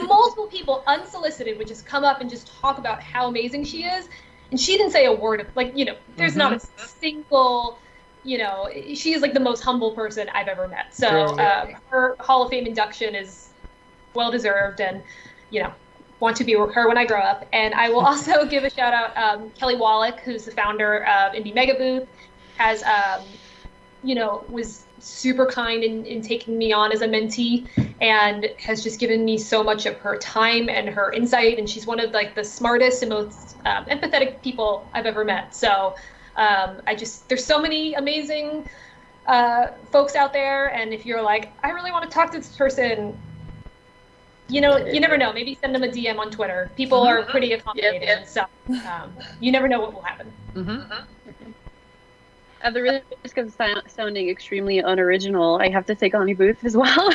multiple people unsolicited would just come up and just talk about how amazing she is. And she didn't say a word of, like, there's not a single, she is like the most humble person I've ever met. So her Hall of Fame induction is well-deserved and, want to be her when I grow up. And I will also give a shout out, Kelly Wallach, who's the founder of Indie Mega Booth, has, was super kind in taking me on as a mentee and has just given me so much of her time and her insight. And she's one of like the smartest and most empathetic people I've ever met. So there's so many amazing folks out there. And if you're like, I really want to talk to this person, you never know. Maybe send them a DM on Twitter. People are pretty accommodating. Yep. So you never know what will happen. At the risk of sounding extremely unoriginal, I have to say Connie Booth as well.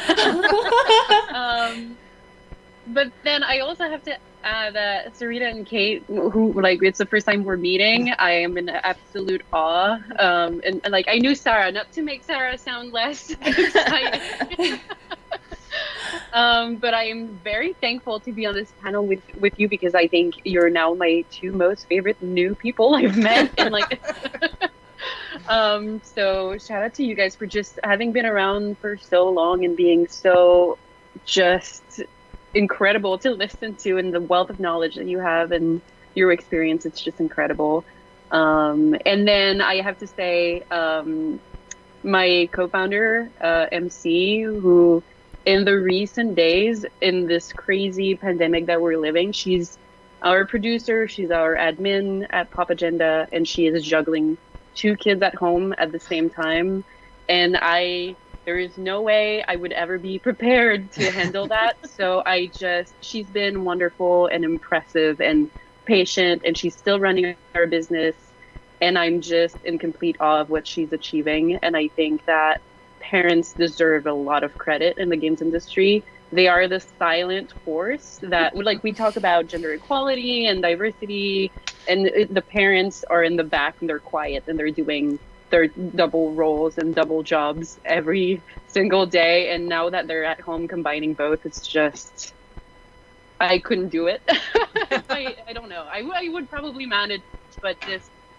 But then I also have to add that Sarita and Kate, who it's the first time we're meeting, I am in absolute awe. And like I knew Sarah, not to make Sarah sound less excited. But I am very thankful to be on this panel with you because I think you're now my two most favorite new people I've met and like. So shout out to you guys for just having been around for so long and being so just incredible to listen to, and the wealth of knowledge that you have and your experience. It's just incredible. And then I have to say, my co-founder, MC, who in the recent days in this crazy pandemic that we're living, she's our producer, she's our admin at Popagenda, and she is juggling 2 kids at home at the same time, and there is no way I would ever be prepared to handle that. So she's been wonderful and impressive and patient, and she's still running her business, and I'm just in complete awe of what she's achieving. And I think that parents deserve a lot of credit in the games industry. They are the silent force that, like, we talk about gender equality and diversity, and the parents are in the back and they're quiet and they're doing their double roles and double jobs every single day. And now that they're at home combining both, it's just, I couldn't do it. I don't know. I would probably manage, but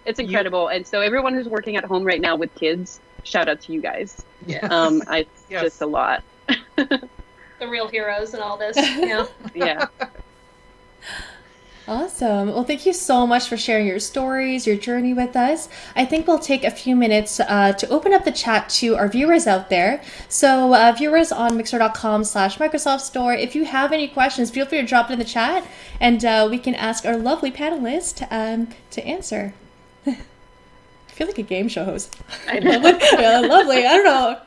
it's incredible. And so everyone who's working at home right now with kids, shout out to you guys. Yes. It's just a lot. The real heroes and all this. Yeah. Awesome. Well, thank you so much for sharing your stories, your journey with us. I think we'll take a few minutes to open up the chat to our viewers out there. So viewers on mixer.com/Microsoft Store, if you have any questions, feel free to drop it in the chat and we can ask our lovely panelists to answer. I feel like a game show host. I know. Yeah, lovely. I don't know.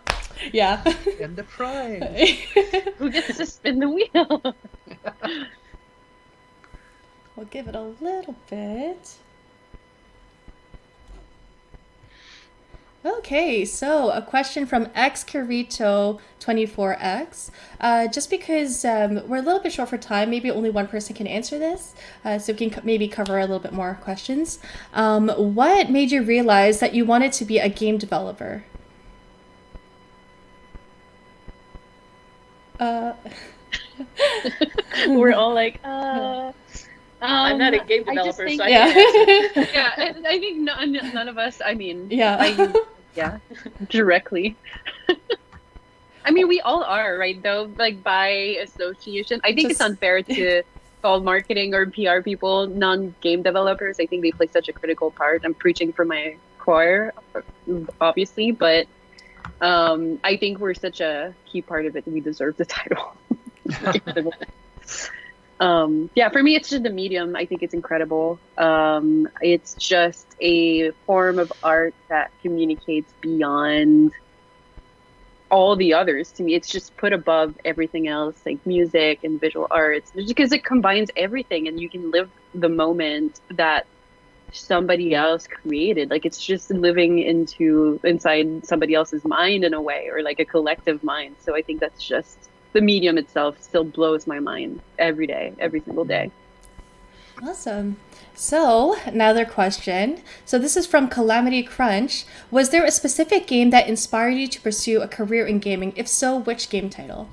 Yeah. And the prize. Who gets to spin the wheel? We'll give it a little bit. Okay, so a question from xcarito24x. Just because we're a little bit short for time, maybe only one person can answer this, so we can maybe cover a little bit more questions. What made you realize that you wanted to be a game developer? We're all like, I'm not a game I just developer, think- so I Yeah. can't answer. yeah, I think none of us. I mean, Yeah. yeah, directly. I mean, we all are, right? Though, like by association, I think it's Just- unfair to call marketing or PR people non-game developers. I think they play such a critical part. I'm preaching for my choir, obviously, but I think we're such a key part of it that we deserve the title. Yeah, for me, it's just the medium. I think it's incredible. It's just a form of art that communicates beyond all the others. To me, it's just put above everything else, like music and visual arts, just because it combines everything, and you can live the moment that somebody else created. Like it's just living inside somebody else's mind in a way, or like a collective mind. So I think that's just the medium itself still blows my mind every day, every single day. Awesome. So, another question. So, this is from Calamity Crunch. Was there a specific game that inspired you to pursue a career in gaming? If so, which game title?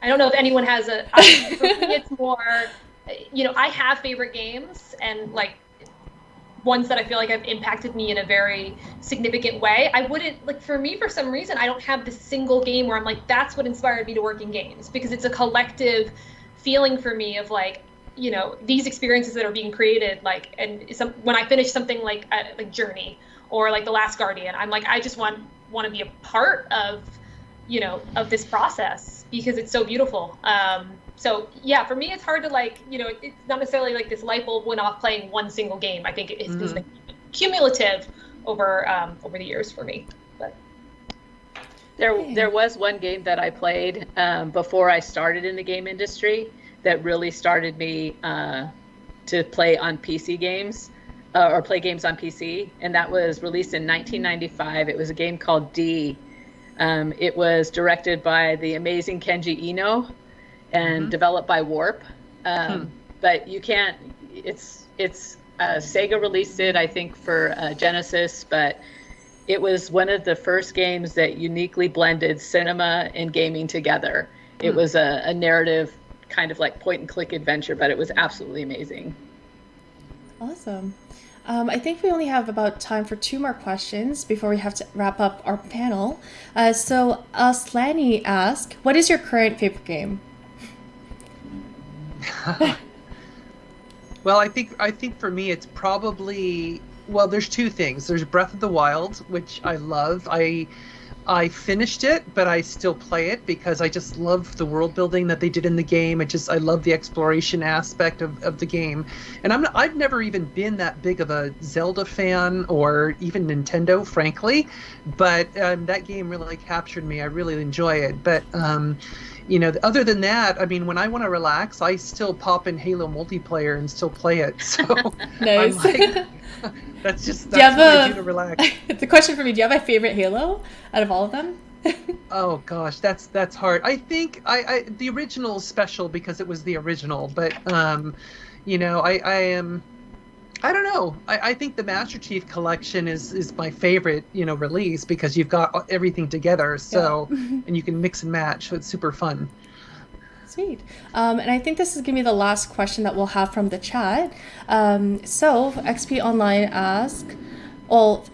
I don't know if anyone has a. For me, it's more, I have favorite games and like ones that I feel like have impacted me in a very significant way. I wouldn't like, for me, for some reason, I don't have this single game where I'm like, that's what inspired me to work in games, because it's a collective feeling for me of like, these experiences that are being created, like, and when I finish something like Journey or like The Last Guardian, I'm like, I just want to be a part of, of this process because it's so beautiful. So yeah, for me, it's hard to like, it's not necessarily like this light bulb went off playing one single game. I think it's been cumulative over the years for me. But There was one game that I played before I started in the game industry that really started me to play on PC games or play games on PC, and that was released in 1995. It was a game called D. It was directed by the amazing Kenji Eno and developed by Warp. But you can't, it's Sega released it, I think, for Genesis, but it was one of the first games that uniquely blended cinema and gaming together. It was a narrative kind of like point and click adventure, but it was absolutely amazing. Awesome. I think we only have about time for 2 more questions before we have to wrap up our panel. So Aslani asked, what is your current favorite game? Well, I think for me it's probably, well, there's 2 things. There's Breath of the Wild, which I love. I finished it, but I still play it because I just love the world building that they did in the game. I love the exploration aspect of the game. And I've never even been that big of a Zelda fan or even Nintendo, frankly. But that game really captured me. I really enjoy it. But other than that, I mean, when I want to relax, I still pop in Halo multiplayer and still play it. So Nice. I'm like, that's what I do to relax. The question for me, do you have a favorite Halo out of all of them? Oh gosh, that's hard. I think I the original is special because it was the original, but I don't know. I think the Master Chief Collection is my favorite, release because you've got everything together. So and you can mix and match. So it's super fun. Sweet. And I think this is going to be the last question that we'll have from the chat. So XP Online asks, Well,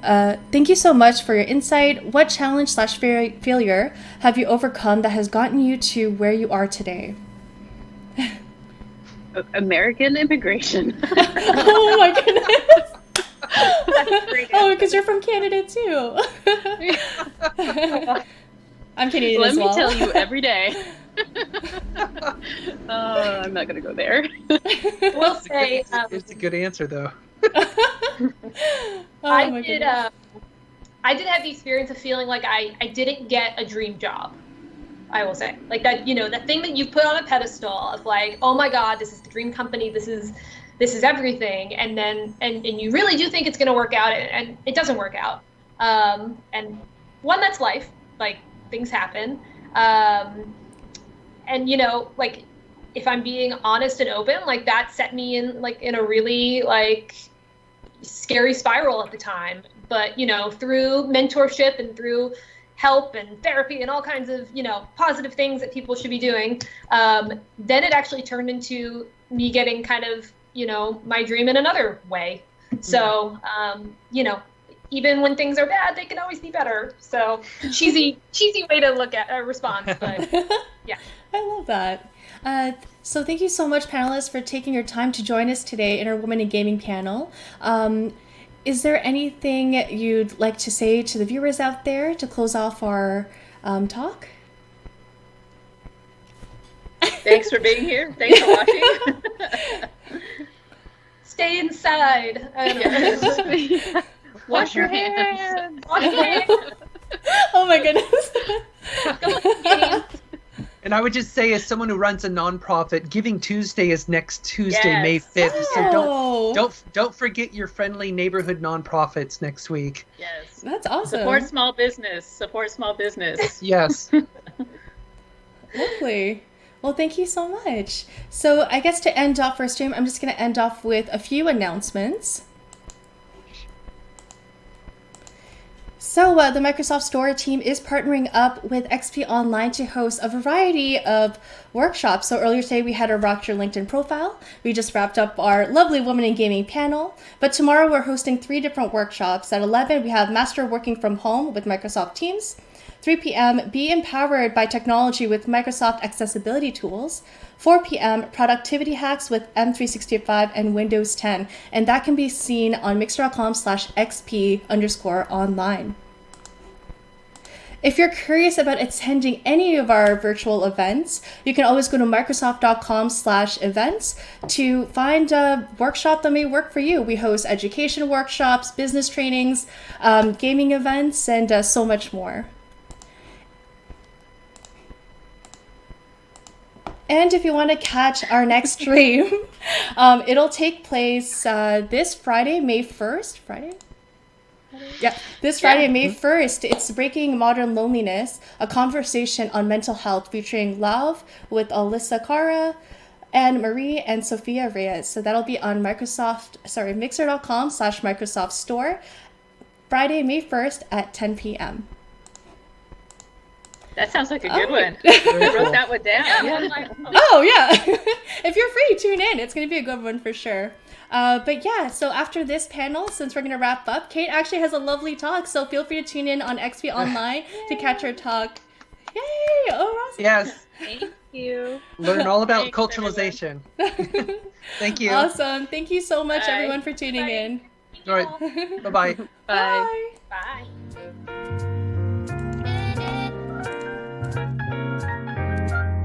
thank you so much for your insight. What challenge slash failure have you overcome that has gotten you to where you are today? American immigration. Oh my goodness. Oh, because you're from Canada too. I'm Canadian Let as well. me tell you every day. I'm not going to go there. We'll say It's a good answer, though. Oh my goodness. I did have the experience of feeling like I didn't get a dream job. I will say, like that, that thing that you put on a pedestal of like, oh my God, this is the dream company, this is everything, and then and you really do think it's going to work out, and it doesn't work out. And that's life. Like, things happen. And like, if I'm being honest and open, like that set me in a really like scary spiral at the time. But through mentorship and through help and therapy and all kinds of positive things that people should be doing, then it actually turned into me getting kind of my dream in another way. So even when things are bad, they can always be better. So cheesy way to look at a response, but yeah. I love that. So thank you so much, panelists, for taking your time to join us today in our Women in Gaming panel. Is there anything you'd like to say to the viewers out there to close off our talk? Thanks for being here. Thanks for watching. Stay inside. I don't know. Wash your hands. Wash your hands. Oh my goodness. Go play games. And I would just say, as someone who runs a nonprofit, Giving Tuesday is next Tuesday, Yes. May 5th. Oh. So don't forget your friendly neighborhood nonprofits next week. Yes. That's awesome. Support small business. Support small business. Yes. Lovely. Well, thank you so much. So I guess to end off our stream, I'm just going to end off with a few announcements. So the Microsoft Store team is partnering up with XP Online to host a variety of workshops. So earlier today, we had a Rock Your LinkedIn Profile. We just wrapped up our lovely Women in Gaming panel. But tomorrow, we're hosting 3 different workshops. At 11, we have Master Working from Home with Microsoft Teams. 3 p.m., Be Empowered by Technology with Microsoft Accessibility Tools. 4 p.m., Productivity Hacks with M365 and Windows 10. And that can be seen on mixer.com/xp_online. If you're curious about attending any of our virtual events, you can always go to microsoft.com/events to find a workshop that may work for you. We host education workshops, business trainings, gaming events, and so much more. And if you want to catch our next stream, it'll take place this Friday, May 1st. This Friday, May 1st, it's Breaking Modern Loneliness, a conversation on mental health featuring Love with Alyssa Cara, Anne Marie, and Sophia Reyes. So that'll be on mixer.com/Microsoft Store, Friday, May 1st at 10 p.m. That sounds like a good one. I wrote that one down. Oh, yeah. If you're free, tune in. It's going to be a good one for sure. But yeah, so after this panel, since we're going to wrap up, Kate actually has a lovely talk. So feel free to tune in on XP Online to catch her talk. Yay! Oh, awesome. Yes. Thank you. Learn all about Thanks, culturalization. Thank you. Awesome. Thank you so much, Bye. everyone, for tuning in. All right. Bye-bye. Bye. Bye. Bye.